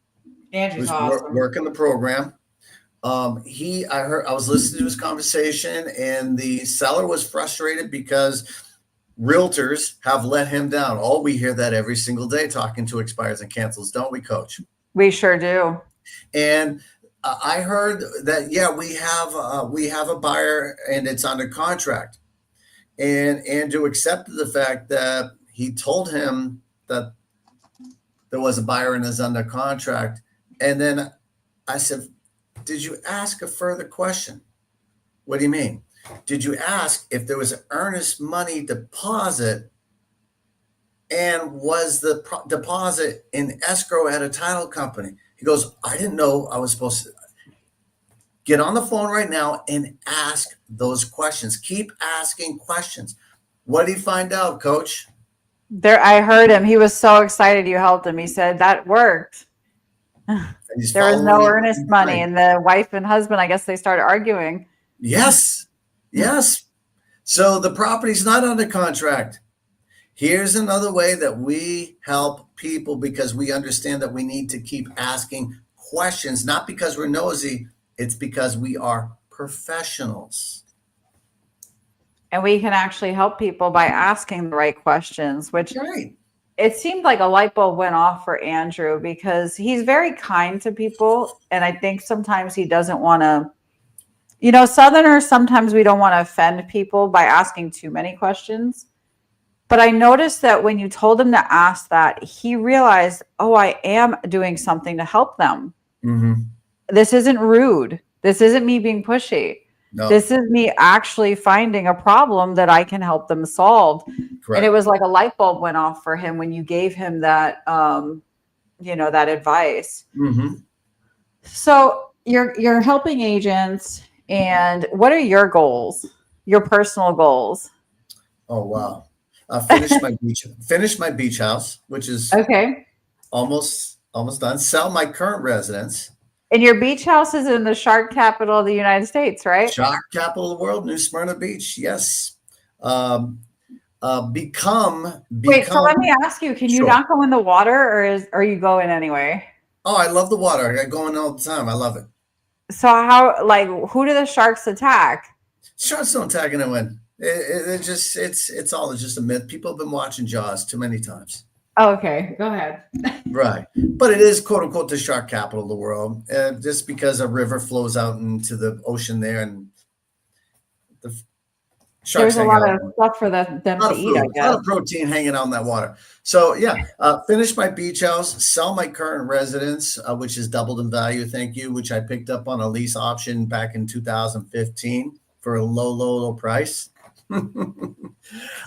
Andrew's awesome. Working the program. I was listening to his conversation, and the seller was frustrated because realtors have let him down. Oh, we hear that every single day talking to expires and cancels, don't we, Coach? We sure do. And I heard that, we have a buyer and it's under contract. And Andrew accepted the fact that he told him that there was a buyer and is under contract. And then I said, did you ask a further question? What do you mean? Did you ask if there was an earnest money deposit, and was the deposit in escrow at a title company? He goes, I didn't know I was supposed to. Get on the phone right now and ask those questions. Keep asking questions. What did he find out, Coach? I heard him. He was so excited you helped him. He said that worked. There was no earnest money, and the wife and husband, I guess they started arguing. Yes. So the property's not under contract. Here's another way that we help people, because we understand that we need to keep asking questions, not because we're nosy, it's because we are professionals. And we can actually help people by asking the right questions, which it seemed like a light bulb went off for Andrew, because he's very kind to people. And I think sometimes he doesn't want to, Southerners, sometimes we don't want to offend people by asking too many questions. But I noticed that when you told him to ask that, he realized, oh, I am doing something to help them. Mm-hmm. This isn't rude. This isn't me being pushy. No. This is me actually finding a problem that I can help them solve. Correct. And it was like a light bulb went off for him when you gave him that, that advice. Mm-hmm. So you're helping agents, and what are your goals? Your personal goals? Oh, wow. Finish my beach house, which is okay. Almost done. Sell my current residence. And your beach house is in the shark capital of the United States, right? Shark capital of the world, New Smyrna Beach. Yes. Wait, so let me ask you, can you not go in the water, or are you going anyway? Oh, I love the water. I go in all the time. I love it. So who do the sharks attack? Sharks don't attack anyone. It's all just a myth. People have been watching Jaws too many times. Oh, okay, go ahead. Right. But it is, quote unquote, the shark capital of the world, just because a river flows out into the ocean there, and the sharks. There's a lot of stuff for them to eat, I guess. A lot of protein hanging out in that water. So, finish my beach house, sell my current residence, which has doubled in value, thank you, which I picked up on a lease option back in 2015 for a low price. So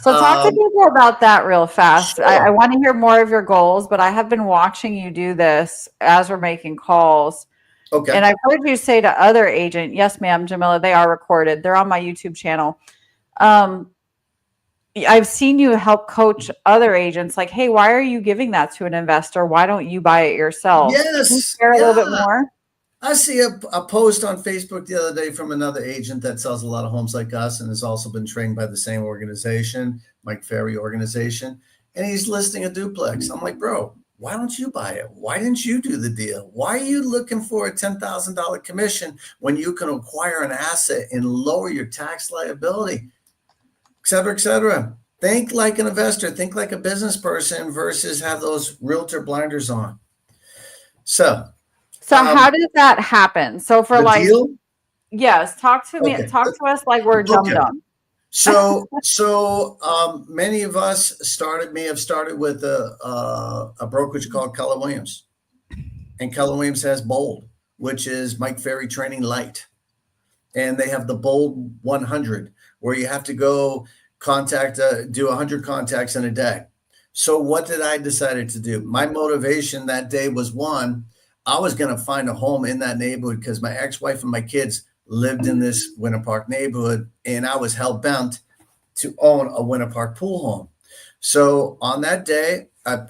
talk to people about that real fast. Sure. I want to hear more of your goals, but I have been watching you do this as we're making calls. Okay. And I've heard you say to other agent, yes, ma'am, Jamila, they are recorded. They're on my YouTube channel. I've seen you help coach other agents like, hey, why are you giving that to an investor? Why don't you buy it yourself? Yes. Can you share a little bit more? I see a post on Facebook the other day from another agent that sells a lot of homes like us and has also been trained by the same organization, Mike Ferry organization. And he's listing a duplex. I'm like, bro, Why don't you buy it? Why didn't you do the deal? Why are you looking for a $10,000 commission when you can acquire an asset and lower your tax liability, et cetera, et cetera? Think like an investor, think like a business person versus have those realtor blinders on. So how does that happen? So for the like, deal, yes, talk to okay, us like we're dumb okay. dumb. So many of us may have started with a brokerage called Keller Williams, and Keller Williams has Bold, which is Mike Ferry Training Light, and they have the Bold 100, where you have to go do 100 contacts in a day. So what did I decide to do? My motivation that day was, one, I was going to find a home in that neighborhood because my ex-wife and my kids lived in this Winter Park neighborhood, and I was hell-bent to own a Winter Park pool home. So on that day, I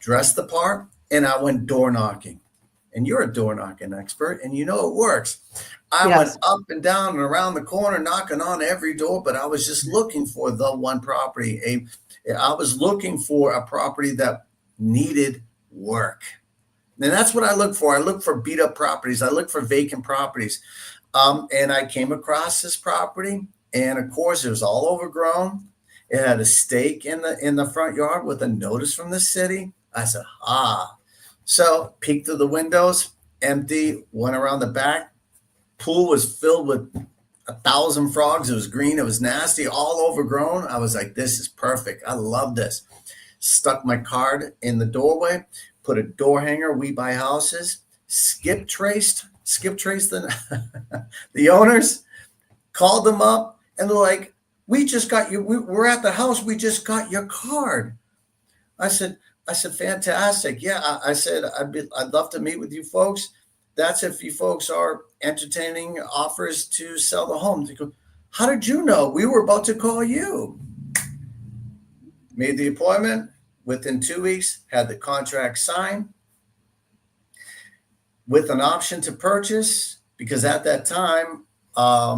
dressed the part and I went door knocking. And you're a door knocking expert, and you know it works. I Yes. went up and down and around the corner, knocking on every door, but I was just looking for the one property. I was looking for a property that needed work. And that's what I look for. I look for beat up properties. I look for vacant properties. And I came across this property, and of course it was all overgrown. It had a stake in the front yard with a notice from the city. I said, So peeked through the windows, empty, went around the back. Pool was filled with 1,000 frogs. It was green. It was nasty, all overgrown. I was like, this is perfect. I love this. Stuck my card in the doorway, put a door hanger, We Buy Houses, skip traced the, the owners, called them up, and they're like, we just got you. We're at the house. We just got your card. I said, fantastic. Yeah. I said, I'd love to meet with you folks. That's if you folks are entertaining offers to sell the home. They go, how did you know? We were about to call you. Made the appointment. Within 2 weeks, had the contract signed with an option to purchase, because at that time, I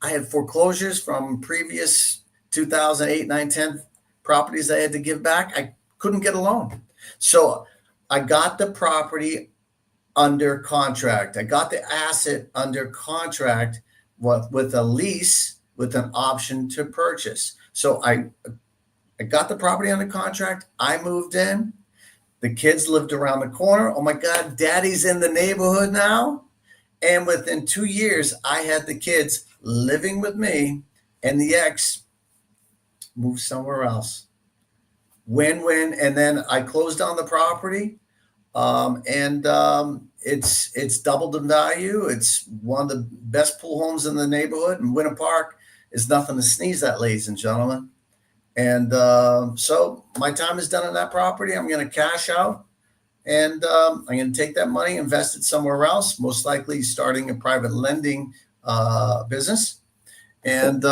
had foreclosures from previous 2008, 9, 10 properties I had to give back. I couldn't get a loan. So I got the property under contract. I got the asset under contract with a lease with an option to purchase. So I got the property under contract. I moved in. The kids lived around the corner. Oh my God, daddy's in the neighborhood now. And within 2 years, I had the kids living with me, and the ex moved somewhere else. Win-win. And then I closed on the property. It's doubled in value. It's one of the best pool homes in the neighborhood, and Winter Park is nothing to sneeze at, ladies and gentlemen. And so my time is done on that property. I'm going to cash out, and I'm going to take that money, invest it somewhere else, most likely starting a private lending business. And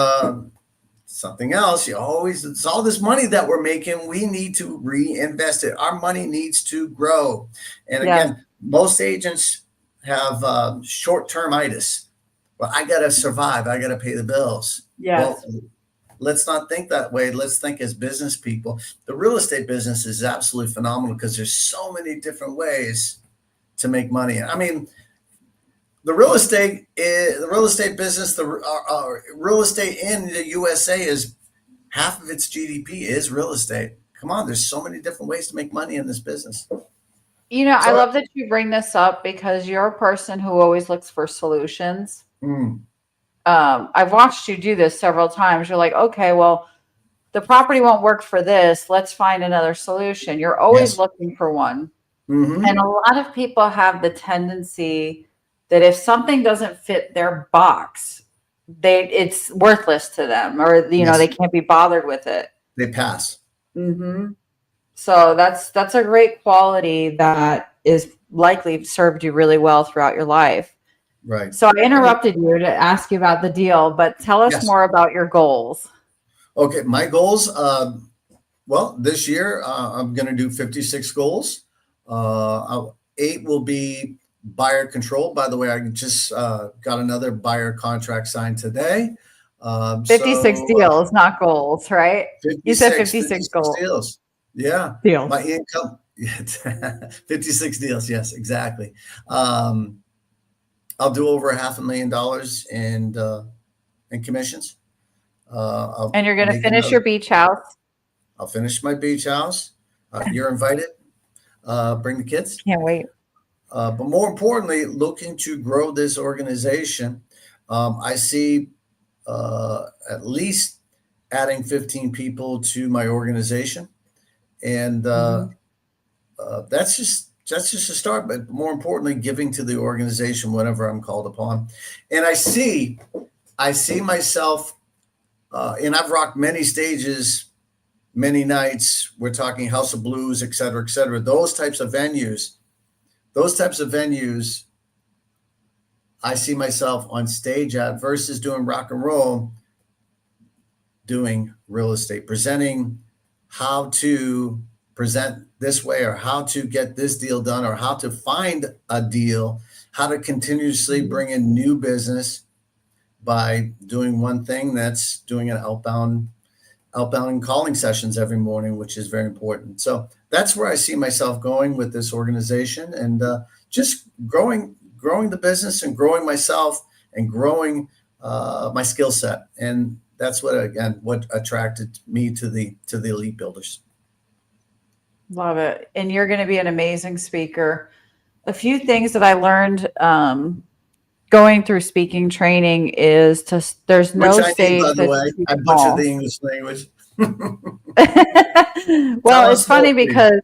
something else, it's all this money that we're making. We need to reinvest it. Our money needs to grow. And again, most agents have short-term itis. Well, I got to survive. I got to pay the bills. Yes. Well, let's not think that way. Let's think as business people. The real estate business is absolutely phenomenal because there's so many different ways to make money. I mean, the real estate business, real estate in the USA is half of its GDP is real estate. Come on, there's so many different ways to make money in this business. I love that you bring this up because you're a person who always looks for solutions. I've watched you do this several times. You're like, okay, well, the property won't work for this. Let's find another solution. You're always looking for one. Mm-hmm. And a lot of people have the tendency that if something doesn't fit their box, it's worthless to them, or they can't be bothered with it. They pass. Mm-hmm. So that's a great quality that is likely served you really well throughout your life. Right. So I interrupted you to ask you about the deal, but tell us more about your goals. Okay, my goals. Well, this year I'm going to do 56 goals. 8 will be buyer control. By the way, I just got another buyer contract signed today. 56 So deals, not goals, right? You said 56 56 goals. deals. Yeah. Deals. My income, 56 deals. Yes, exactly. Um, I'll do over $500,000 in commissions. I'll And you're going to make finish another. your beach house. I'll finish my beach house. You're invited. Bring the kids. Can't wait. But more importantly, looking to grow this organization, I see at least adding 15 people to my organization, and Mhm. that's just a start. But more importantly, giving to the organization whenever I'm called upon, and I see myself, and I've rocked many stages, many nights. We're talking House of Blues, et cetera, et cetera. Those types of venues, I see myself on stage at versus doing rock and roll, doing real estate, presenting how to present this way or how to get this deal done or how to find a deal, how to continuously bring in new business by doing one thing, that's doing an outbound and calling sessions every morning, which is very important. So that's where I see myself going with this organization, and just growing the business and growing myself and growing my skill set. And that's what attracted me to the Elite Builders. Love it. And you're going to be an amazing speaker. A few things that I learned going through speaking training is there's Which no I need, by stage the that's way. too I butchered small. the English language. Well, Tell it's us more, funny please.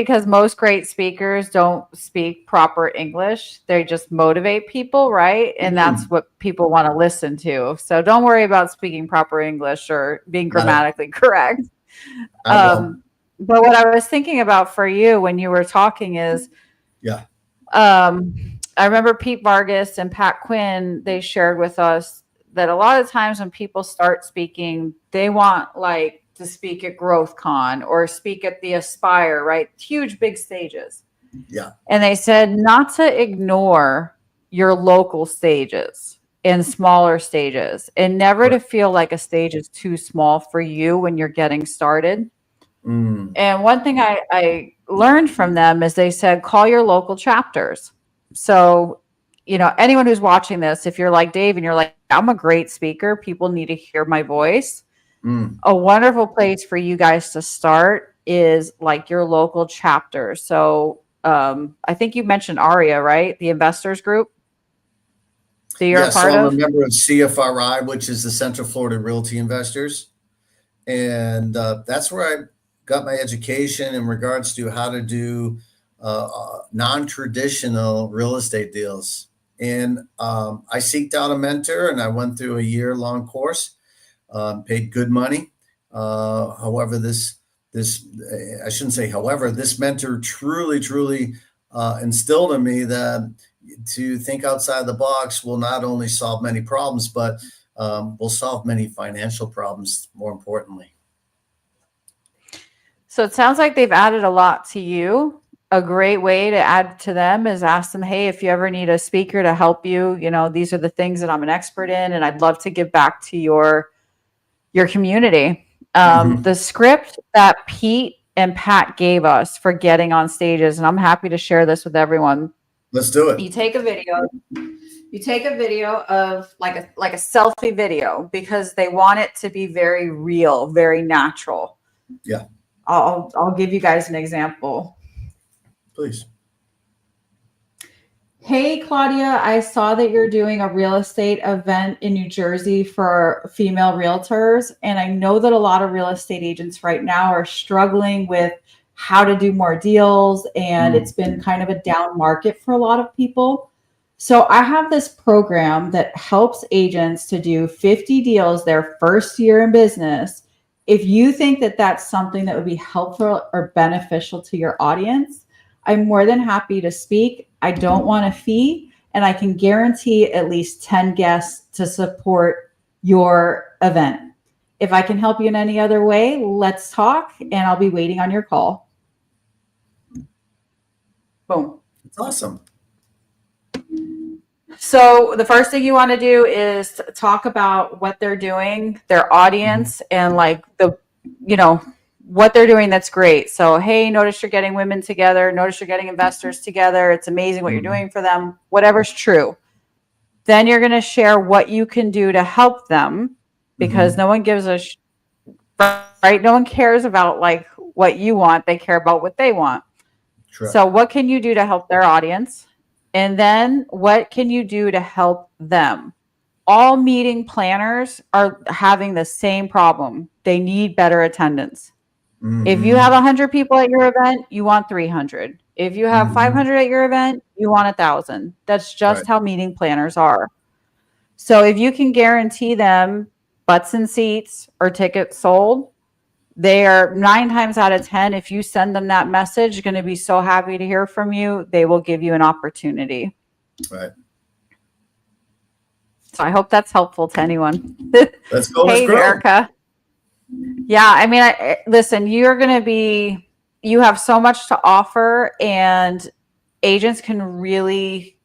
because most great speakers don't speak proper English. They just motivate people, right? And that's what people want to listen to. So don't worry about speaking proper English or being Got it. grammatically correct. I will. But what I was thinking about for you when you were talking is, Yeah. I remember Pete Vargas and Pat Quinn, they shared with us that a lot of times when people start speaking, they want like to speak at GrowthCon or speak at the Aspire, right? Huge, big stages. Yeah. And they said not to ignore your local stages and smaller stages, and never to feel like a stage is too small for you when you're getting started. And one thing I learned from them is they said, call your local chapters. So, anyone who's watching this, if you're like Dave and you're like, I'm a great speaker, people need to hear my voice. A wonderful place for you guys to start is like your local chapter. So, I think you mentioned ARIA, right? The investors group that you're a So part I'm a of. member of CFRI, which is the Central Florida Realty Investors. And that's where I got my education in regards to how to do non-traditional real estate deals. And I seeked out a mentor, and I went through a year-long course, paid good money. However, I shouldn't say however, this mentor truly instilled in me that to think outside the box will not only solve many problems, but will solve many financial problems, more importantly. So it sounds like they've added a lot to you. A great way to add to them is ask them, hey, if you ever need a speaker to help you, these are the things that I'm an expert in, and I'd love to give back to your community. The script that Pete and Pat gave us for getting on stages, and I'm happy to share this with everyone. Let's do it. You take a video of like a selfie video, because they want it to be very real, very natural. Yeah. I'll give you guys an example. Please. Hey, Claudia, I saw that you're doing a real estate event in New Jersey for female realtors. And I know that a lot of real estate agents right now are struggling with how to do more deals. And it's been kind of a down market for a lot of people. So I have this program that helps agents to do 50 deals their first year in business. If you think that that's something that would be helpful or beneficial to your audience, I'm more than happy to speak. I don't want a fee, and I can guarantee at least 10 guests to support your event. If I can help you in any other way, let's talk, and I'll be waiting on your call. Boom. It's awesome. So the first thing you want to do is talk about what they're doing, their audience, and like you know, what they're doing that's great. So, hey, notice you're getting women together, notice you're getting investors together. It's amazing what you're Mhm. doing for them, whatever's true. Then you're going to share what you can do to help them because Mhm. no one gives a right? No one cares about like what you want. They care about what they want. Correct. So, what can you do to help their audience? And then, what can you do to help them? All meeting planners are having the same problem. They need better attendance. If you have Mhm. 100 people at your event, you want 300. If you have Mhm. 500 at your event, you want 1,000. That's Right. just how meeting planners are. So, if you can guarantee them butts and seats or tickets sold, they are 9 times out of 10. If you send them that message, going to be so happy to hear from you. They will give you an opportunity. Right. So I hope that's helpful to anyone. Let's go. Let's Hey, grow. Erica. Yeah, I mean, listen, you have so much to offer, and agents can really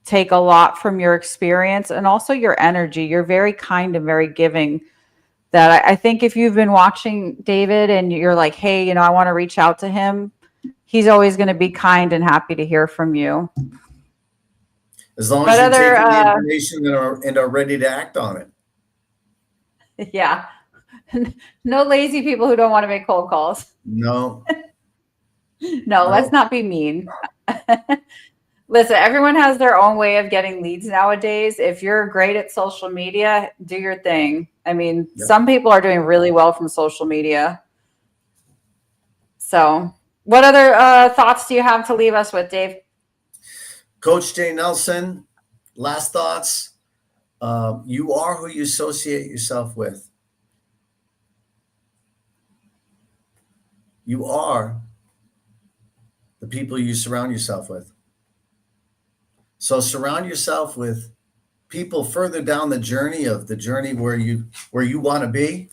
take a lot from your experience and also your energy. You're very kind and very giving. That I think if you've been watching David and you're like, hey, I want to reach out to him, he's always going to be kind and happy to hear from you. As long as What you're other, taking the information and are ready to act on it. yeah, no lazy people who don't want to make cold calls. No. No, let's No. not be mean. Listen, everyone has their own way of getting leads nowadays. If you're great at social media, do your thing. I mean, Yep. some people are doing really well from social media. So, what other thoughts do you have to leave us with, Dave? Coach Jay Nelson, last thoughts. You are who you associate yourself with. You are the people you surround yourself with. So surround yourself with people further down the journey where you want to be,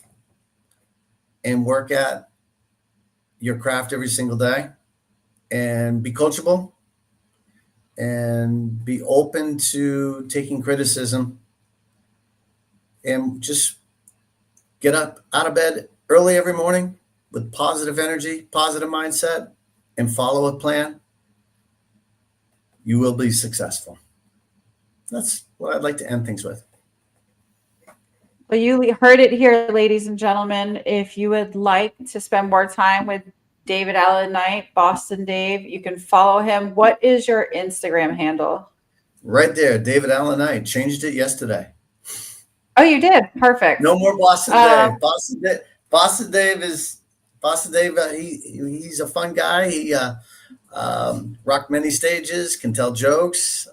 and work at your craft every single day, and be coachable and be open to taking criticism, and just get up out of bed early every morning with positive energy, positive mindset, and follow a plan. You will be successful. That's what I'd like to end things with. Well, you heard it here, ladies and gentlemen. If you would like to spend more time with David Allen Knight, Boston Dave, you can follow him. What is your Instagram handle? Right there, David Allen Knight. Changed it yesterday. Oh, you did? Perfect. No more Boston Dave. Boston Dave is Boston Dave. He's a fun guy. He rocked many stages, can tell jokes.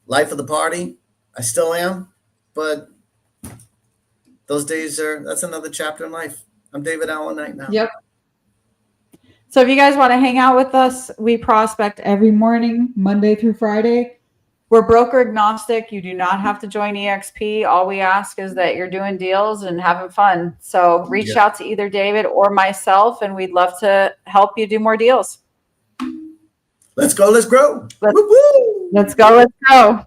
Life of the party. I still am, but those days that's another chapter in life. I'm David Allen Knight now. Yep. So if you guys want to hang out with us, we prospect every morning, Monday through Friday. We're broker agnostic. You do not have to join EXP. All we ask is that you're doing deals and having fun. So reach out to either David or myself, and we'd love to help you do more deals. Let's go. Let's grow. Let's go. Let's go.